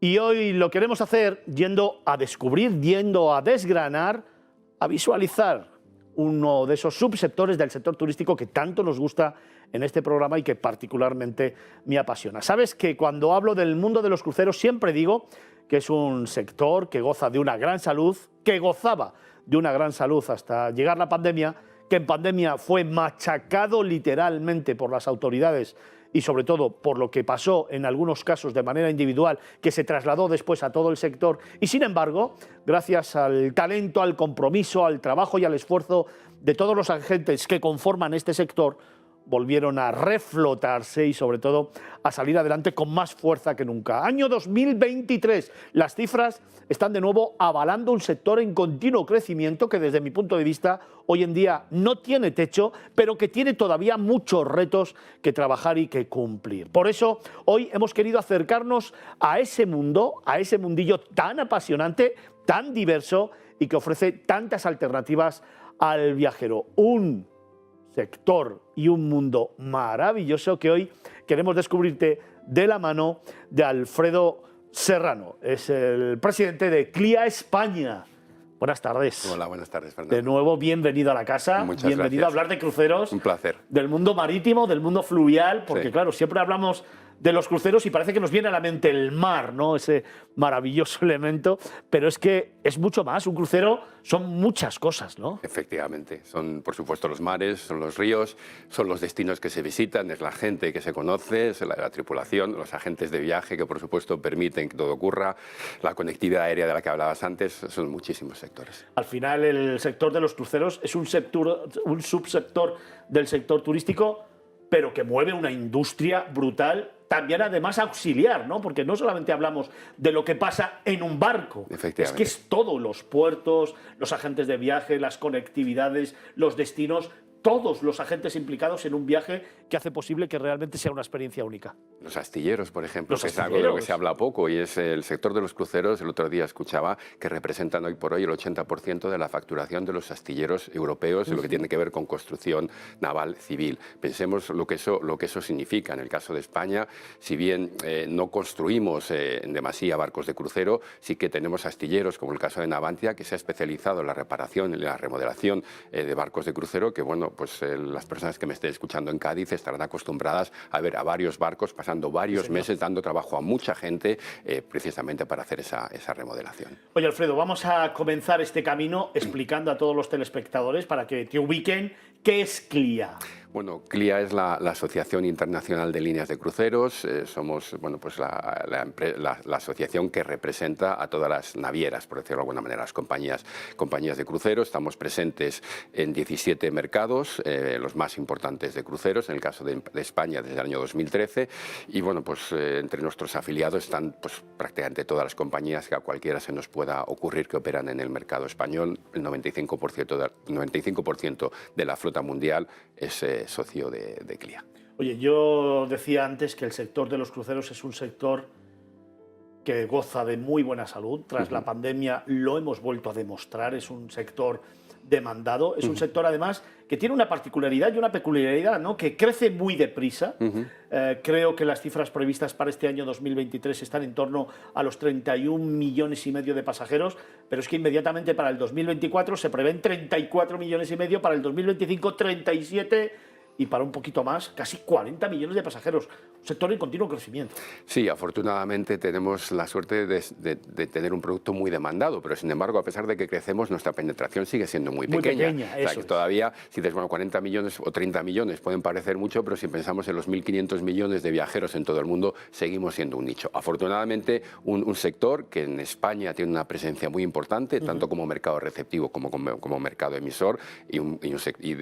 Y hoy lo queremos hacer yendo a descubrir, yendo a desgranar, a visualizar uno de esos subsectores del sector turístico que tanto nos gusta en este programa y que particularmente me apasiona. Sabes que cuando hablo del mundo de los cruceros siempre digo que es un sector que goza de una gran salud, que gozaba de una gran salud hasta llegar la pandemia, que en pandemia fue machacado literalmente por las autoridades y sobre todo por lo que pasó en algunos casos de manera individual, que se trasladó después a todo el sector. Y sin embargo, gracias al talento, al compromiso, al trabajo y al esfuerzo de todos los agentes que conforman este sector, volvieron a reflotarse y sobre todo a salir adelante con más fuerza que nunca. Año 2023, las cifras están de nuevo avalando un sector en continuo crecimiento que desde mi punto de vista hoy en día no tiene techo, pero que tiene todavía muchos retos que trabajar y que cumplir. Por eso hoy hemos querido acercarnos a ese mundo, a ese mundillo tan apasionante, tan diverso y que ofrece tantas alternativas al viajero. Un sector y un mundo maravilloso que hoy queremos descubrirte de la mano de Alfredo Serrano. Es el presidente de CLIA España. Buenas tardes. Hola, buenas tardes, Fernando. De nuevo, bienvenido a la casa. Muchas bienvenido gracias. a hablar de cruceros. Un placer. Del mundo marítimo, del mundo fluvial, porque Sí. claro, siempre hablamos de los cruceros y parece que nos viene a la mente el mar, ¿no? Ese maravilloso elemento, pero es que es mucho más. Un crucero son muchas cosas, ¿no? Efectivamente, son por supuesto los mares, son los ríos, son los destinos que se visitan, es la gente que se conoce, es la tripulación, los agentes de viaje que por supuesto permiten que todo ocurra, la conectividad aérea de la que hablabas antes, son muchísimos sectores. Al final el sector de los cruceros es un subsector del sector turístico, pero que mueve una industria brutal, también además auxiliar, ¿no? Porque no solamente hablamos de lo que pasa en un barco, es que es todo, los puertos, los agentes de viaje, las conectividades, los destinos, todos los agentes implicados en un viaje que hace posible que realmente sea una experiencia única. Los astilleros, por ejemplo, que es algo de astilleros. lo que se habla poco, y es el sector de los cruceros. El otro día escuchaba que representan hoy por hoy el 80% de la facturación de los astilleros europeos en lo que tiene que ver con construcción naval civil. Pensemos lo que eso significa. En el caso de España, si bien no construimos en demasía barcos de crucero, sí que tenemos astilleros, como el caso de Navantia, que se ha especializado en la reparación y la remodelación de barcos de crucero, que bueno, pues las personas que me estén escuchando en Cádiz estarán acostumbradas a ver a varios barcos pasando varios meses dando trabajo a mucha gente precisamente para hacer esa remodelación. Oye, Alfredo, vamos a comenzar este camino explicando a todos los telespectadores para que te ubiquen qué es CLIA. Bueno, CLIA es la Asociación Internacional de Líneas de Cruceros. Somos bueno, pues la asociación que representa a todas las navieras, por decirlo de alguna manera, las compañías de cruceros. Estamos presentes en 17 mercados, los más importantes de cruceros, en el caso de España desde el año 2013. Y bueno, pues entre nuestros afiliados están pues, prácticamente todas las compañías que a cualquiera se nos pueda ocurrir que operan en el mercado español. El 95% de la flota mundial es socio de CLIA. Oye, yo decía antes que el sector de los cruceros es un sector que goza de muy buena salud. Tras la pandemia lo hemos vuelto a demostrar, es un sector demandado, es un sector además que tiene una particularidad y una peculiaridad, ¿no? Que crece muy deprisa. Creo que las cifras previstas para este año 2023 están en torno a los 31,5 millones de pasajeros, pero es que inmediatamente para el 2024 se prevén 34,5 millones, para el 2025 37 y para un poquito más, casi 40 millones de pasajeros. Un sector en continuo crecimiento. Sí, afortunadamente tenemos la suerte de tener un producto muy demandado, pero sin embargo, a pesar de que crecemos, nuestra penetración sigue siendo muy pequeña. O sea, que todavía, si dices, bueno, 40 millones o 30 millones pueden parecer mucho, pero si pensamos en los 1.500 millones de viajeros en todo el mundo, seguimos siendo un nicho. Afortunadamente, un sector que en España tiene una presencia muy importante, tanto como mercado receptivo como mercado emisor, y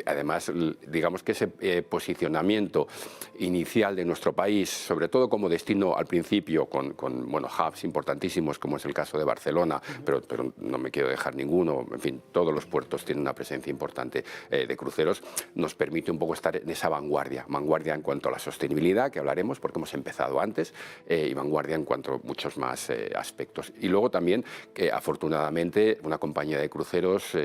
además, digamos que ese posicionamiento inicial de nuestro país, sobre todo como destino al principio, con bueno, hubs importantísimos, como es el caso de Barcelona, pero no me quiero dejar ninguno, en fin, todos los puertos tienen una presencia importante de cruceros, nos permite un poco estar en esa vanguardia en cuanto a la sostenibilidad, que hablaremos porque hemos empezado antes, y vanguardia en cuanto a muchos más aspectos. Y luego también, que afortunadamente, una compañía de cruceros,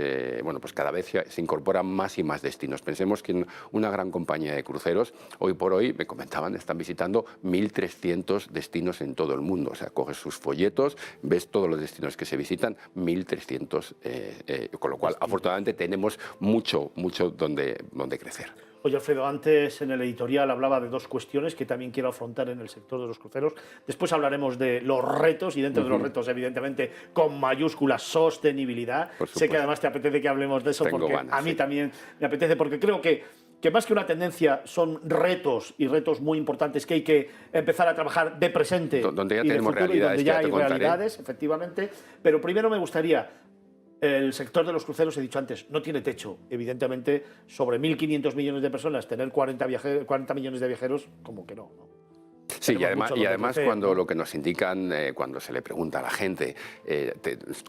bueno, pues cada vez se incorporan más y más destinos. Pensemos que una gran compañía de cruceros, hoy por hoy, me comentaban, están visitando visitando 1.300 destinos en todo el mundo. O sea, coges sus folletos, ves todos los destinos que se visitan, 1.300, con lo cual, afortunadamente, tenemos mucho donde crecer. Oye, Alfredo, antes en el editorial hablaba de dos cuestiones que también quiero afrontar en el sector de los cruceros. Después hablaremos de los retos y dentro de los retos, evidentemente, con mayúsculas, sostenibilidad. Sé que además te apetece que hablemos de eso. Tengo ganas, a mí también me apetece, porque creo que más que una tendencia son retos y retos muy importantes que hay que empezar a trabajar de presente donde ya y tenemos de futuro, realidades, y donde ya hay realidades, efectivamente. Pero primero me gustaría... El sector de los cruceros, he dicho antes, no tiene techo. Evidentemente, sobre 1.500 millones de personas, tener 40 millones de viajeros, como que no, ¿no? Sí, y además cuando lo que nos indican, cuando se le pregunta a la gente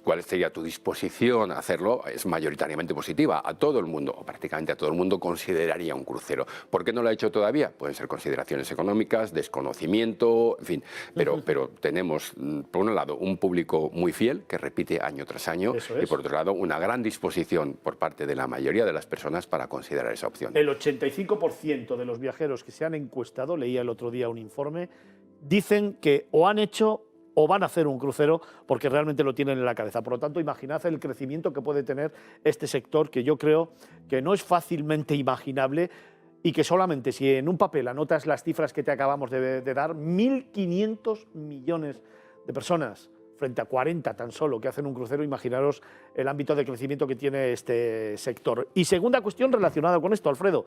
cuál sería tu disposición a hacerlo, es mayoritariamente positiva. A todo el mundo, o prácticamente a todo el mundo, consideraría un crucero. ¿Por qué no lo ha hecho todavía? Pueden ser consideraciones económicas, desconocimiento, en fin. Pero tenemos, por un lado, un público muy fiel, que repite año tras año, y por otro lado, una gran disposición por parte de la mayoría de las personas para considerar esa opción. El 85% de los viajeros que se han encuestado, leía el otro día un informe, dicen que o han hecho o van a hacer un crucero porque realmente lo tienen en la cabeza. Por lo tanto, imaginad el crecimiento que puede tener este sector, que yo creo que no es fácilmente imaginable y que solamente si en un papel anotas las cifras que te acabamos de dar, 1.500 millones de personas frente a 40 tan solo que hacen un crucero, imaginaros el ámbito de crecimiento que tiene este sector. Y segunda cuestión relacionada con esto, Alfredo.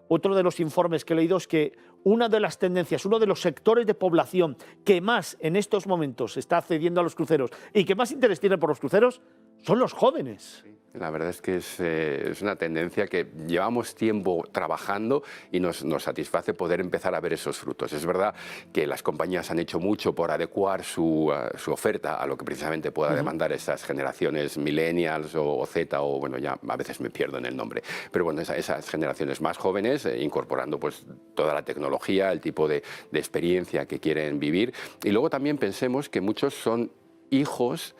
Otro de los informes que he leído es que una de las tendencias, uno de los sectores de población que más en estos momentos está accediendo a los cruceros y que más interés tiene por los cruceros son los jóvenes. La verdad es que es una tendencia que llevamos tiempo trabajando y nos satisface poder empezar a ver esos frutos. Es verdad que las compañías han hecho mucho por adecuar su oferta a lo que precisamente pueda demandar esas generaciones millennials o Z, o bueno, ya a veces me pierdo en el nombre, pero bueno, esas generaciones más jóvenes, incorporando pues toda la tecnología, el tipo de experiencia que quieren vivir. Y luego también pensemos que muchos son hijos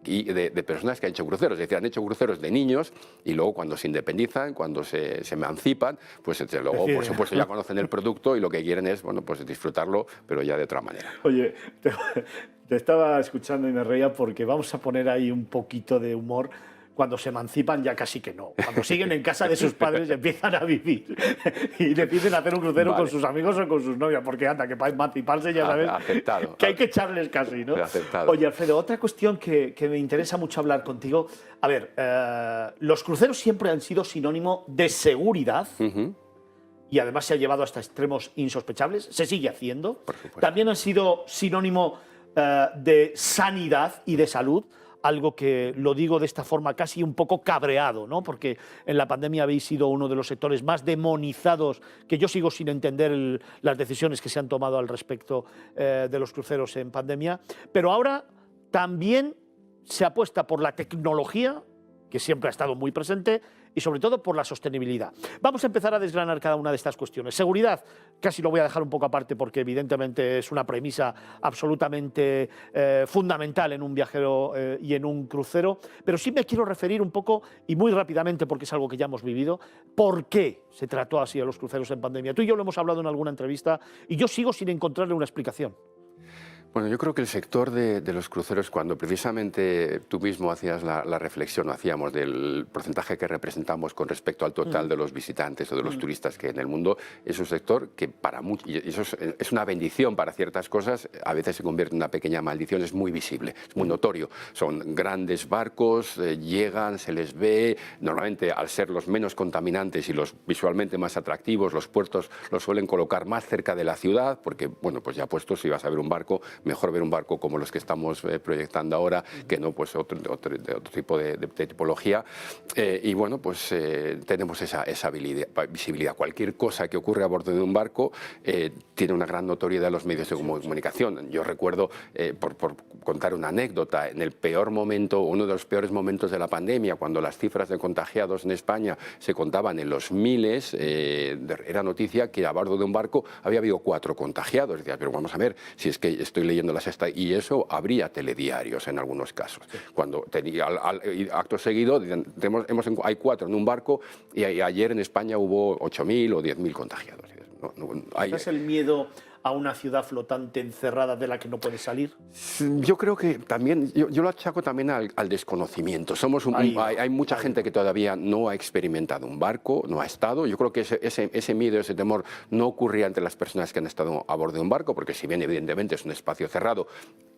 y de personas que han hecho cruceros, es decir, han hecho cruceros de niños y luego cuando se independizan, cuando se emancipan, pues luego por supuesto ya conocen el producto y lo que quieren es, bueno, pues disfrutarlo, pero ya de otra manera. Oye, te estaba escuchando y me reía porque vamos a poner ahí un poquito de humor. Cuando se emancipan ya casi que no. Cuando siguen en casa de sus padres empiezan a vivir y deciden hacer un crucero con sus amigos o con sus novias, porque anda, que para emanciparse ya sabes que hay que echarles casi, ¿no? Oye, Alfredo, otra cuestión que me interesa mucho hablar contigo. A ver, los cruceros siempre han sido sinónimo de seguridad y además se ha llevado hasta extremos insospechables, se sigue haciendo. También han sido sinónimo de sanidad y de salud, algo que lo digo de esta forma casi un poco cabreado, ¿no? Porque en la pandemia habéis sido uno de los sectores más demonizados, que yo sigo sin entender las decisiones que se han tomado al respecto de los cruceros en pandemia. Pero ahora también se apuesta por la tecnología, que siempre ha estado muy presente, y sobre todo por la sostenibilidad. Vamos a empezar a desgranar cada una de estas cuestiones. Seguridad, casi lo voy a dejar un poco aparte porque evidentemente es una premisa absolutamente fundamental en un viajero y en un crucero, pero sí me quiero referir un poco, y muy rápidamente porque es algo que ya hemos vivido, por qué se trató así a los cruceros en pandemia. Tú y yo lo hemos hablado en alguna entrevista y yo sigo sin encontrarle una explicación. Bueno, yo creo que el sector de los cruceros, cuando precisamente tú mismo hacías la reflexión, hacíamos del porcentaje que representamos con respecto al total de los visitantes o de los turistas que en el mundo, es un sector que para muchos, y eso es una bendición para ciertas cosas, a veces se convierte en una pequeña maldición, es muy visible, es muy notorio. Son grandes barcos, llegan, se les ve, normalmente al ser los menos contaminantes y los visualmente más atractivos, los puertos los suelen colocar más cerca de la ciudad, porque, bueno, pues ya puestos, si vas a ver un barco, mejor ver un barco como los que estamos proyectando ahora que no pues otro tipo de tipología. Y bueno, pues tenemos esa visibilidad. Cualquier cosa que ocurre a bordo de un barco tiene una gran notoriedad en los medios de comunicación. Yo recuerdo, por contar una anécdota, en el peor momento, uno de los peores momentos de la pandemia, cuando las cifras de contagiados en España se contaban en los miles, era noticia que a bordo de un barco había habido 4 contagiados. Decía, pero vamos a ver, si es que estoy leyendo las estadísticas, y eso habría telediarios en algunos casos. Cuando tenía acto seguido, hay 4 en un barco y ayer en España hubo 8.000 o 10.000 contagiados. Es el miedo a una ciudad flotante encerrada de la que no puedes salir? Yo creo que también, yo lo achaco también al desconocimiento. Hay mucha gente que todavía no ha experimentado un barco, no ha estado. Yo creo que ese miedo, ese temor no ocurría entre las personas que han estado a bordo de un barco, porque si bien evidentemente es un espacio cerrado,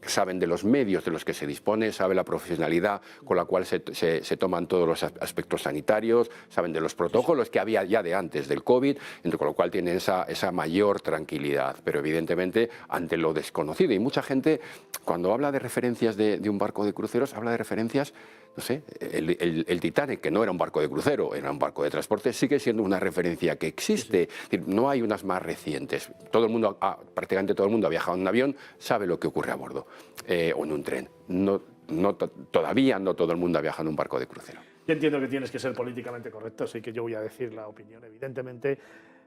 saben de los medios de los que se dispone, saben la profesionalidad con la cual se toman todos los aspectos sanitarios, saben de los protocolos que había ya de antes del COVID, con lo cual tienen esa mayor tranquilidad, pero evidentemente ante lo desconocido. Y mucha gente, cuando habla de referencias de un barco de cruceros, habla de referencias, no sé, el Titanic, que no era un barco de crucero, era un barco de transporte, sigue siendo una referencia que existe. Es decir, no hay unas más recientes. Todo el mundo, prácticamente todo el mundo ha viajado en un avión, sabe lo que ocurre a bordo, o en un tren. Todavía no todo el mundo ha viajado en un barco de crucero. Yo entiendo que tienes que ser políticamente correcto, así que yo voy a decir la opinión. Evidentemente,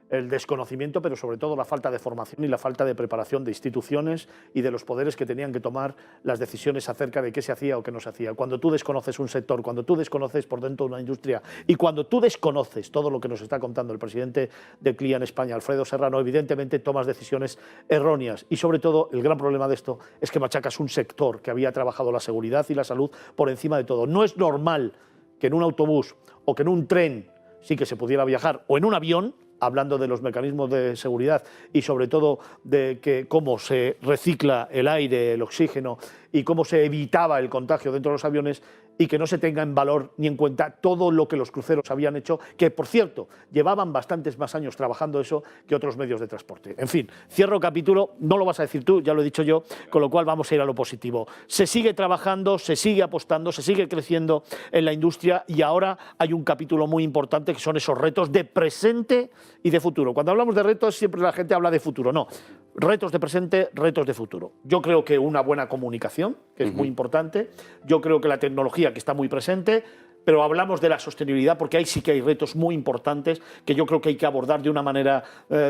el desconocimiento, pero sobre todo la falta de formación y la falta de preparación de instituciones y de los poderes que tenían que tomar las decisiones acerca de qué se hacía o qué no se hacía. Cuando tú desconoces un sector, cuando tú desconoces por dentro de una industria y cuando tú desconoces todo lo que nos está contando el presidente de CLIA en España, Alfredo Serrano, evidentemente tomas decisiones erróneas. Y sobre todo, el gran problema de esto es que machacas un sector que había trabajado la seguridad y la salud por encima de todo. No es normal que en un autobús o que en un tren sí que se pudiera viajar, o en un avión, hablando de los mecanismos de seguridad y sobre todo de cómo se recicla el aire, el oxígeno y cómo se evitaba el contagio dentro de los aviones, y que no se tenga en valor ni en cuenta todo lo que los cruceros habían hecho, que por cierto llevaban bastantes más años trabajando eso que otros medios de transporte. En fin, cierro capítulo, no lo vas a decir tú, ya lo he dicho yo, con lo cual vamos a ir a lo positivo. Se sigue trabajando, se sigue apostando, se sigue creciendo en la industria, y ahora hay un capítulo muy importante que son esos retos de presente y de futuro. Cuando hablamos de retos siempre la gente habla de futuro, no. Retos de presente, retos de futuro. Yo creo que una buena comunicación, que es muy importante. Yo creo que la tecnología, que está muy presente, pero hablamos de la sostenibilidad porque ahí sí que hay retos muy importantes que yo creo que hay que abordar de una manera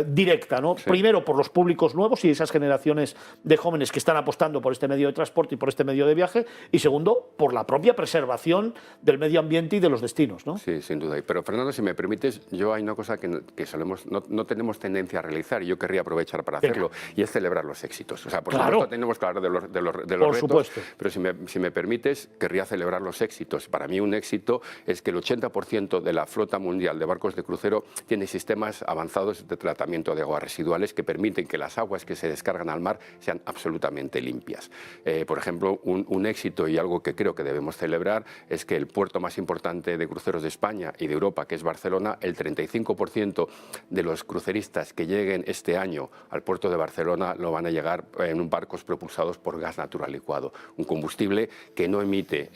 directa, ¿no? Sí. Primero por los públicos nuevos y esas generaciones de jóvenes que están apostando por este medio de transporte y por este medio de viaje, y segundo, por la propia preservación del medio ambiente y de los destinos, ¿no? Sí, sin duda. Pero Fernando, si me permites, yo hay una cosa que solemos, no tenemos tendencia a realizar y yo querría aprovechar para hacerlo, y es celebrar los éxitos. O sea, por supuesto tenemos que hablar de los retos, supuesto. Pero si me permites, querría celebrar los éxitos. Para mí un éxito es que el 80% de la flota mundial de barcos de crucero tiene sistemas avanzados de tratamiento de aguas residuales que permiten que las aguas que se descargan al mar sean absolutamente limpias. Por ejemplo, un éxito y algo que creo que debemos celebrar es que el puerto más importante de cruceros de España y de Europa, que es Barcelona, el 35% de los cruceristas que lleguen este año al puerto de Barcelona lo van a llegar en barcos propulsados por gas natural licuado, un combustible que no emite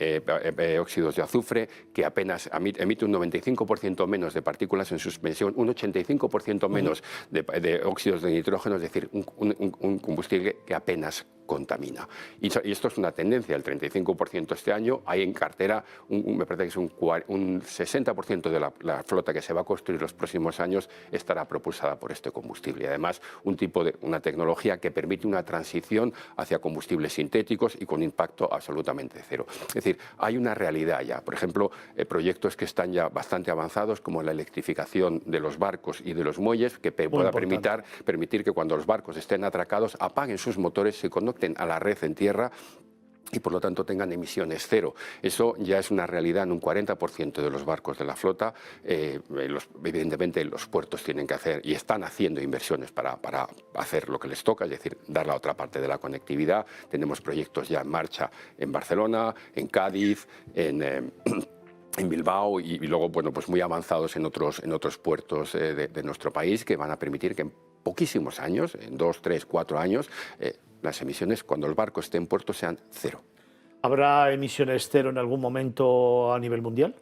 óxidos de azufre, que apenas emite un 95% menos de partículas en suspensión, un 85% menos de óxidos de nitrógeno, es decir, un combustible que apenas contamina. Y esto es una tendencia, el 35% este año. Hay en cartera, me parece que es un 60% de la flota que se va a construir los próximos años estará propulsada por este combustible. Y además, una tecnología que permite una transición hacia combustibles sintéticos y con impacto absolutamente cero. Es decir, hay una realidad ya. Por ejemplo, proyectos que están ya bastante avanzados, como la electrificación de los barcos y de los muelles, que pueda permitir que cuando los barcos estén atracados apaguen sus motores, se conecten a la red en tierra y por lo tanto tengan emisiones cero. Eso ya es una realidad en un 40% de los barcos de la flota. Evidentemente los puertos tienen que hacer y están haciendo inversiones para hacer lo que les toca, es decir, dar la otra parte de la conectividad. Tenemos proyectos ya en marcha en Barcelona, en Cádiz, en Bilbao y luego, bueno, pues muy avanzados en otros puertos de nuestro país, que van a permitir que en poquísimos años, en 2, 3, 4 años, las emisiones cuando el barco esté en puerto sean cero. ¿Habrá emisiones cero en algún momento a nivel mundial?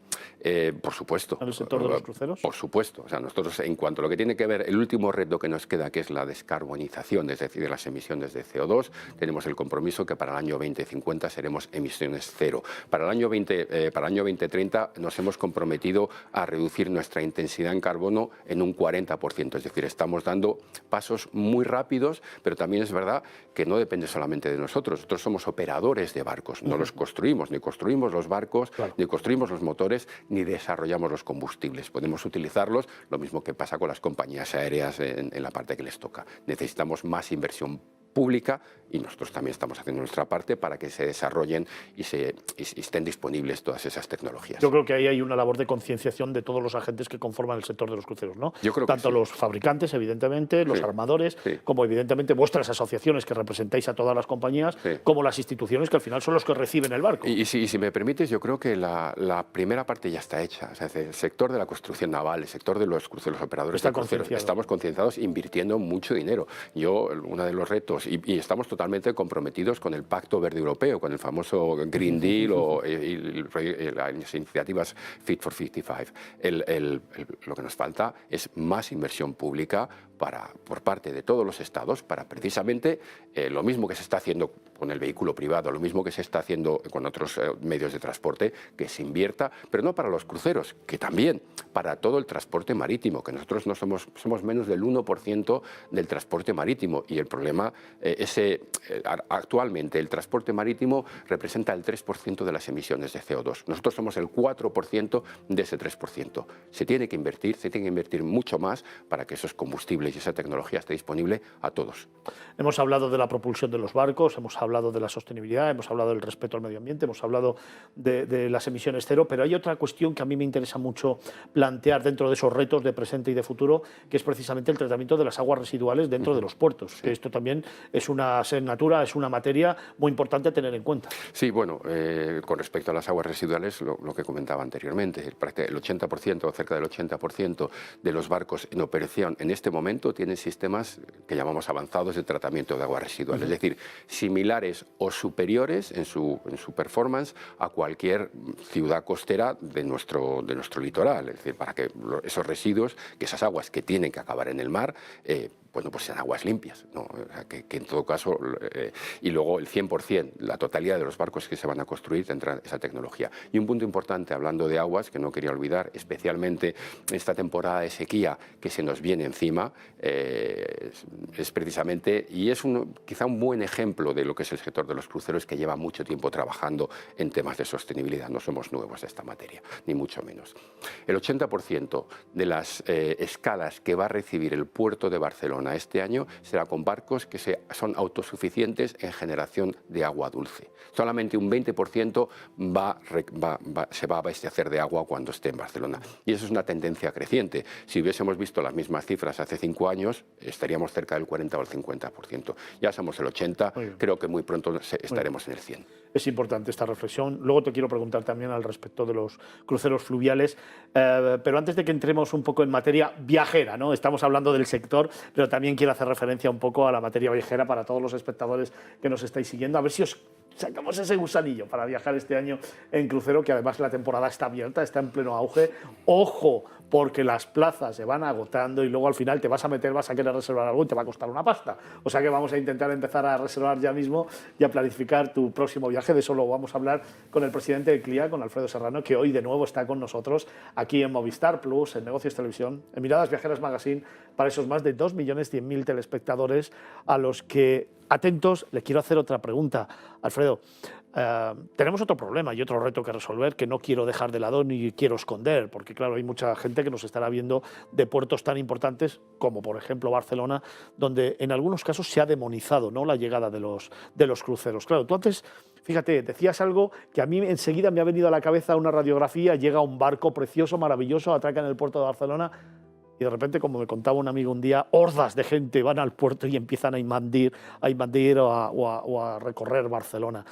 Por supuesto. ¿En el sector de los cruceros? Por supuesto. O sea, nosotros, en cuanto a lo que tiene que ver, el último reto que nos queda, que es la descarbonización, es decir, de las emisiones de CO2, tenemos el compromiso que para el año 2050 seremos emisiones cero. Para el año 2030 nos hemos comprometido a reducir nuestra intensidad en carbono en un 40%. Es decir, estamos dando pasos muy rápidos, pero también es verdad que no depende solamente de nosotros. Nosotros somos operadores de barcos, no los construimos, ni construimos los barcos, ni construimos los motores, ni desarrollamos los combustibles. Podemos utilizarlos, lo mismo que pasa con las compañías aéreas en la parte que les toca. Necesitamos más inversión pública y nosotros también estamos haciendo nuestra parte para que se desarrollen y estén disponibles todas esas tecnologías. Yo creo que ahí hay una labor de concienciación de todos los agentes que conforman el sector de los cruceros, ¿no? Yo creo tanto que sí. Los fabricantes, evidentemente, los armadores, como evidentemente vuestras asociaciones que representáis a todas las compañías, como las instituciones que al final son los que reciben el barco. Y si me permites, yo creo que la primera parte ya está hecha. O sea, el sector de la construcción naval, el sector de los cruceros, los operadores de cruceros, estamos concienciados invirtiendo mucho dinero. Uno de los retos, y estamos totalmente comprometidos con el Pacto Verde Europeo, con el famoso Green Deal y las iniciativas Fit for 55. Lo que nos falta es más inversión pública por parte de todos los estados para precisamente lo mismo que se está haciendo con el vehículo privado, lo mismo que se está haciendo con otros medios de transporte, que se invierta, pero no para los cruceros, que también para todo el transporte marítimo, que nosotros no somos menos del 1% del transporte marítimo, y el problema actualmente el transporte marítimo representa el 3% de las emisiones de CO2. Nosotros somos el 4% de ese 3%. Se tiene que invertir mucho más para que esos combustibles y esa tecnología esté disponible a todos. Hemos hablado de la propulsión de los barcos, hemos hablado de la sostenibilidad, hemos hablado del respeto al medio ambiente, hemos hablado de las emisiones cero, pero hay otra cuestión que a mí me interesa mucho plantear dentro de esos retos de presente y de futuro, que es precisamente el tratamiento de las aguas residuales dentro de los puertos. Sí. Esto también es una asignatura, es una materia muy importante a tener en cuenta. Sí, bueno, con respecto a las aguas residuales, lo que comentaba anteriormente, el 80% o cerca del 80% de los barcos en operación en este momento tienen sistemas que llamamos avanzados de tratamiento de aguas residuales, es decir, similares o superiores en su performance a cualquier ciudad costera de nuestro litoral, es decir, para que esos residuos, que esas aguas que tienen que acabar en el mar, bueno, pues sean aguas limpias, ¿no? O sea, que en todo caso, y luego el 100%, la totalidad de los barcos que se van a construir tendrán esa tecnología. Y un punto importante, hablando de aguas, que no quería olvidar, especialmente en esta temporada de sequía que se nos viene encima, es precisamente, y es quizá un buen ejemplo de lo que es el sector de los cruceros, que lleva mucho tiempo trabajando en temas de sostenibilidad. No somos nuevos de esta materia, ni mucho menos. El 80% de las escalas que va a recibir el puerto de Barcelona este año será con barcos que son autosuficientes en generación de agua dulce. Solamente un 20% se va a abastecer de agua cuando esté en Barcelona. Y eso es una tendencia creciente. Si hubiésemos visto las mismas cifras hace 5 años, estaríamos cerca del 40 o el 50%. Ya somos el 80%, creo que muy pronto estaremos en el 100%. Es importante esta reflexión. Luego te quiero preguntar también al respecto de los cruceros fluviales, pero antes de que entremos un poco en materia viajera, ¿no? Estamos hablando del sector, pero también quiero hacer referencia un poco a la materia viajera para todos los espectadores que nos estáis siguiendo, a ver si os sacamos ese gusanillo para viajar este año en crucero, que además la temporada está abierta, está en pleno auge. ¡Ojo! Porque las plazas se van agotando y luego al final te vas a meter, vas a querer reservar algo y te va a costar una pasta. O sea que vamos a intentar empezar a reservar ya mismo y a planificar tu próximo viaje. De eso lo vamos a hablar con el presidente de CLIA, con Alfredo Serrano, que hoy de nuevo está con nosotros aquí en Movistar Plus, en Negocios Televisión, en Miradas Viajeras Magazine, para esos más de 2.100.000 telespectadores a los que, atentos, les quiero hacer otra pregunta. Alfredo, tenemos otro problema y otro reto que resolver que no quiero dejar de lado ni quiero esconder, porque claro, hay mucha gente que nos estará viendo de puertos tan importantes como por ejemplo Barcelona, donde en algunos casos se ha demonizado, ¿no?, la llegada de los cruceros. Claro, tú antes, fíjate, decías algo que a mí enseguida me ha venido a la cabeza una radiografía, llega un barco precioso, maravilloso, atraca en el puerto de Barcelona y de repente, como me contaba un amigo un día, hordas de gente van al puerto y empiezan a invadir o a recorrer Barcelona.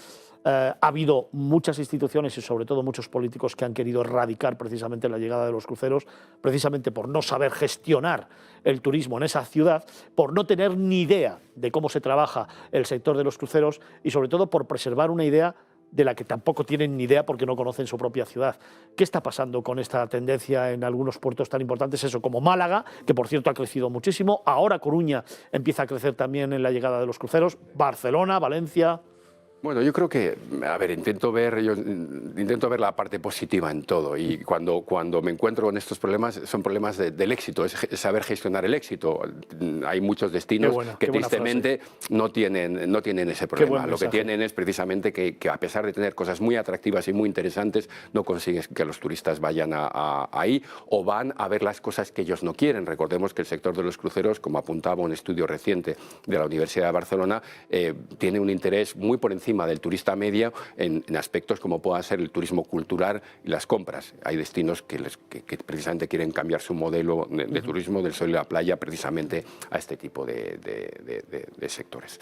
Ha habido muchas instituciones y sobre todo muchos políticos que han querido erradicar precisamente la llegada de los cruceros, precisamente por no saber gestionar el turismo en esa ciudad, por no tener ni idea de cómo se trabaja el sector de los cruceros y sobre todo por preservar una idea de la que tampoco tienen ni idea porque no conocen su propia ciudad. ¿Qué está pasando con esta tendencia en algunos puertos tan importantes? Eso, como Málaga, que por cierto ha crecido muchísimo, ahora Coruña empieza a crecer también en la llegada de los cruceros, Barcelona, Valencia. Bueno, yo creo que, a ver, intento ver la parte positiva en todo, y cuando me encuentro con estos problemas son problemas del éxito, es saber gestionar el éxito. Hay muchos destinos que tristemente no tienen ese problema. Lo que tienen es precisamente que a pesar de tener cosas muy atractivas y muy interesantes, no consiguen que los turistas vayan ahí, o van a ver las cosas que ellos no quieren. Recordemos que el sector de los cruceros, como apuntaba un estudio reciente de la Universidad de Barcelona, tiene un interés muy por encima del turista medio en aspectos como pueda ser el turismo cultural y las compras. Hay destinos que precisamente quieren cambiar su modelo de turismo del sol y la playa precisamente a este tipo de sectores.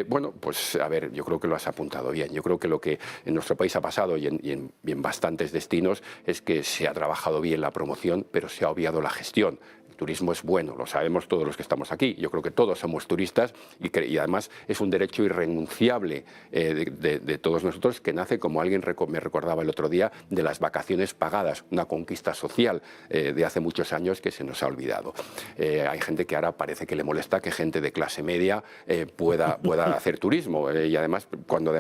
Bueno, pues a ver, yo creo que lo has apuntado bien. Yo creo que lo que en nuestro país ha pasado y en bastantes destinos es que se ha trabajado bien la promoción, pero se ha obviado la gestión. El turismo es bueno, lo sabemos todos los que estamos aquí. Yo creo que todos somos turistas y además es un derecho irrenunciable de todos nosotros, que nace, como alguien me recordaba el otro día, de las vacaciones pagadas, una conquista social de hace muchos años que se nos ha olvidado. Hay gente que ahora parece que le molesta que gente de clase media pueda hacer turismo, y además cuando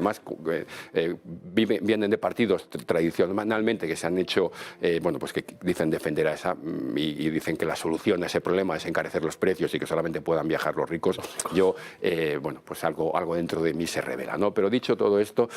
vienen de partidos tradicionalmente que se han hecho, bueno, pues que dicen defender a esa y dicen que la solución a ese problema es encarecer los precios y que solamente puedan viajar los ricos. Yo, bueno, pues algo dentro de mí se revela, ¿no? Pero dicho todo esto,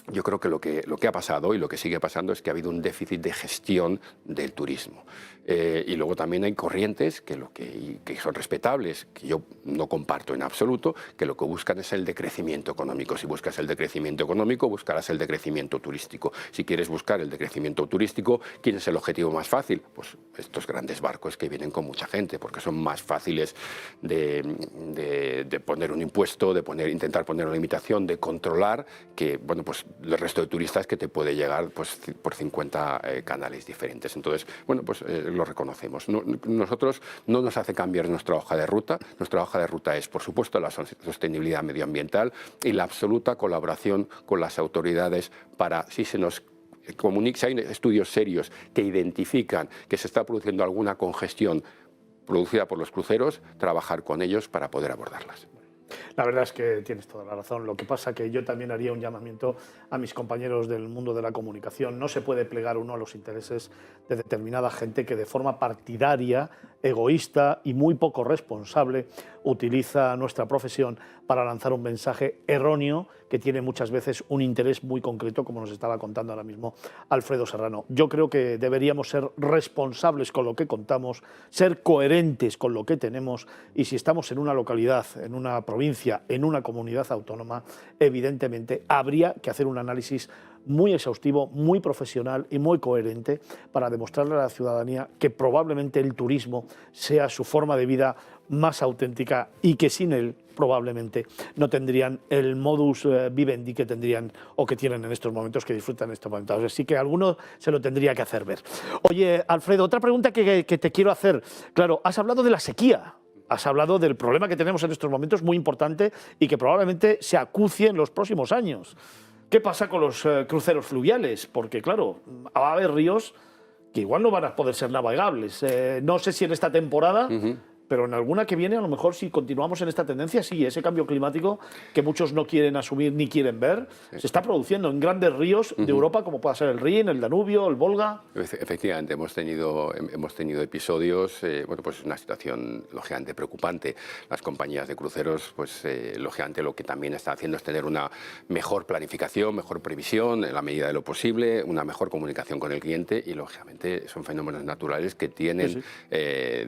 yo creo que lo que ha pasado y lo que sigue pasando es que ha habido un déficit de gestión del turismo. Y luego también hay corrientes que son respetables, que yo no comparto en absoluto, que lo que buscan es el decrecimiento económico. Si buscas el decrecimiento económico, buscarás el decrecimiento turístico. Si quieres buscar el decrecimiento turístico, ¿quién es el objetivo más fácil? Pues estos grandes barcos que vienen con mucha gente, porque son más fáciles de poner un impuesto, intentar poner una limitación, de controlar, que, bueno, pues el resto de turistas que te puede llegar pues, por 50 canales diferentes. Entonces, bueno, pues lo reconocemos. Nosotros no nos hace cambiar nuestra hoja de ruta. Nuestra hoja de ruta es, por supuesto, la sostenibilidad medioambiental y la absoluta colaboración con las autoridades para, si se nos comunica, si hay estudios serios que identifican que se está produciendo alguna congestión producida por los cruceros, trabajar con ellos para poder abordarlas. La verdad es que tienes toda la razón. Lo que pasa que yo también haría un llamamiento a mis compañeros del mundo de la comunicación. No se puede plegar uno a los intereses de determinada gente que de forma partidaria, egoísta y muy poco responsable utiliza nuestra profesión para lanzar un mensaje erróneo que tiene muchas veces un interés muy concreto, como nos estaba contando ahora mismo Alfredo Serrano. Yo creo que deberíamos ser responsables con lo que contamos, ser coherentes con lo que tenemos, y si estamos en una localidad, en una provincia, en una comunidad autónoma, evidentemente habría que hacer un análisis muy exhaustivo, muy profesional y muy coherente para demostrarle a la ciudadanía que probablemente el turismo sea su forma de vida más auténtica y que sin él probablemente no tendrían el modus vivendi que tendrían o que tienen en estos momentos, que disfrutan en estos momentos. Así que alguno se lo tendría que hacer ver. Oye, Alfredo, otra pregunta que te quiero hacer. Claro, has hablado de la sequía. Has hablado del problema que tenemos en estos momentos, muy importante, y que probablemente se acucie en los próximos años. ¿Qué pasa con los cruceros fluviales? Porque, claro, va a haber ríos que igual no van a poder ser navegables. No sé si en esta temporada, pero en alguna que viene, a lo mejor, si continuamos en esta tendencia, sí, ese cambio climático que muchos no quieren asumir ni quieren ver, se está produciendo en grandes ríos de Europa, como pueda ser el Rin, el Danubio, el Volga. Efectivamente, hemos tenido episodios, bueno, pues una situación lógicamente preocupante. Las compañías de cruceros, pues lógicamente lo que también están haciendo es tener una mejor planificación, mejor previsión, en la medida de lo posible, una mejor comunicación con el cliente, y lógicamente son fenómenos naturales que tienen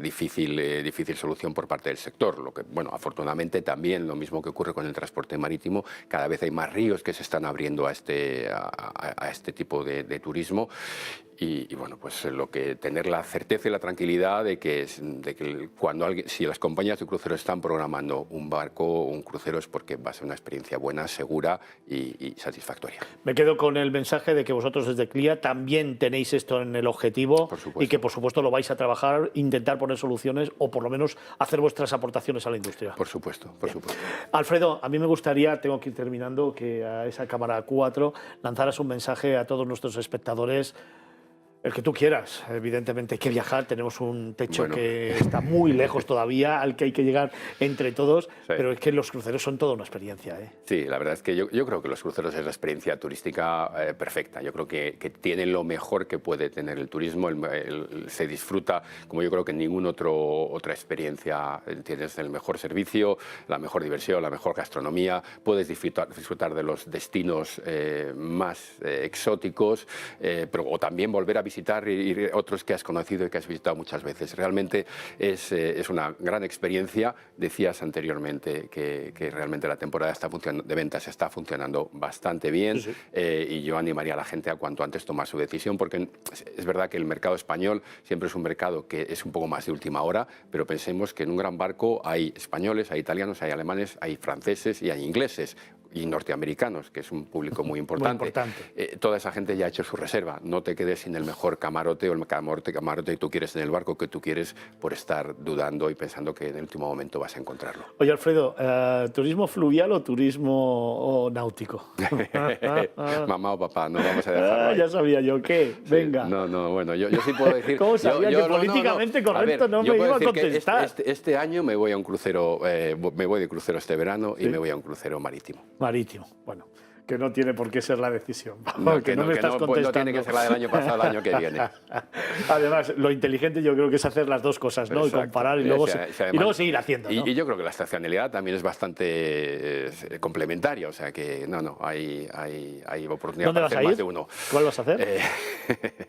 difícil solución por parte del sector. Lo que, bueno, afortunadamente también lo mismo que ocurre con el transporte marítimo, cada vez hay más ríos que se están abriendo a este tipo de turismo. Y bueno, pues tener la certeza y la tranquilidad de que si las compañías de cruceros están programando un barco o un crucero, es porque va a ser una experiencia buena, segura y satisfactoria. Me quedo con el mensaje de que vosotros desde CLIA también tenéis esto en el objetivo, y que por supuesto lo vais a trabajar, intentar poner soluciones o por lo menos hacer vuestras aportaciones a la industria. Por supuesto, por supuesto. Alfredo, a mí me gustaría, tengo que ir terminando, que a esa cámara 4 lanzaras un mensaje a todos nuestros espectadores El que tú quieras, evidentemente hay que viajar, tenemos un techo que está muy lejos todavía, al que hay que llegar entre todos, pero es que los cruceros son toda una experiencia. Sí, la verdad es que yo creo que los cruceros es la experiencia turística perfecta. Yo creo que tienen lo mejor que puede tener el turismo, se disfruta como yo creo que en ninguna otra experiencia. Tienes el mejor servicio, la mejor diversión, la mejor gastronomía, puedes disfrutar de los destinos más exóticos, o también volver a visitar y otros que has conocido y que has visitado muchas veces. Realmente es una gran experiencia. Decías anteriormente que realmente la temporada de ventas está funcionando bastante bien, y yo animaría a la gente a cuanto antes tomar su decisión, porque es verdad que el mercado español siempre es un mercado que es un poco más de última hora, pero pensemos que en un gran barco hay españoles, hay italianos, hay alemanes, hay franceses y hay ingleses y norteamericanos, que es un público muy importante. Toda esa gente ya ha hecho su reserva. No te quedes sin el mejor camarote o el camarote que tú quieres en el barco que tú quieres por estar dudando y pensando que en el último momento vas a encontrarlo. Oye, Alfredo, ¿turismo fluvial o turismo náutico? Mamá o papá, no vamos a dejarlo ahí. Ya sabía yo, ¿qué? Venga. No, bueno, yo sí puedo decir... ¿Cómo sabía que políticamente correcto no me iba a contestar? Este año me voy a un crucero, me voy de crucero este verano y me voy a un crucero marítimo. Marítimo, bueno, que no tiene por qué ser la decisión. No tiene que ser la del año pasado, el año que viene. Además, lo inteligente yo creo que es hacer las dos cosas, ¿no? Exacto. Y comparar y luego seguir haciendo, ¿no? Y yo creo que la estacionalidad también es bastante complementaria, o sea que hay oportunidad para hacer más de uno. ¿Cuál vas a hacer?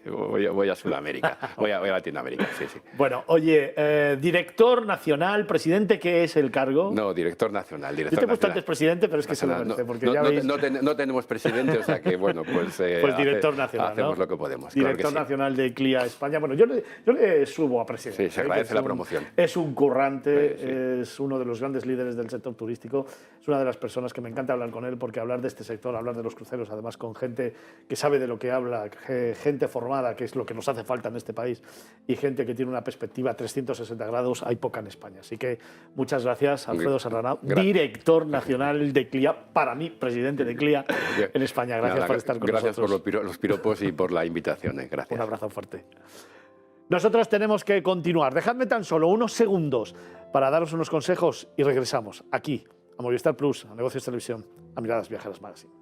Voy a Sudamérica, voy a Latinoamérica, sí. Bueno, oye, director nacional, presidente, ¿qué es el cargo? No, director nacional. Yo te he puesto antes presidente, pero es que se lo merece, porque ya veis... No tenemos presidente, o sea que, bueno, pues director nacional, hacemos lo que podemos. Director claro que nacional de CLIA España. Bueno, yo le subo a presidente. Sí, se agradece la promoción. Es un currante, es uno de los grandes líderes del sector turístico, es una de las personas que me encanta hablar con él, porque hablar de este sector, hablar de los cruceros, además con gente que sabe de lo que habla, gente formada, que es lo que nos hace falta en este país, y gente que tiene una perspectiva 360 grados, hay poca en España. Así que muchas gracias, Alfredo Serrano, director nacional de CLIA, para mí, presidente de CLIA en España. Gracias por estar con nosotros. Gracias por los piropos y por la invitación. Gracias. Un abrazo fuerte. Nosotros tenemos que continuar. Dejadme tan solo unos segundos para daros unos consejos y regresamos aquí, a Movistar Plus, a Negocios Televisión, a Miradas Viajeras Magazine.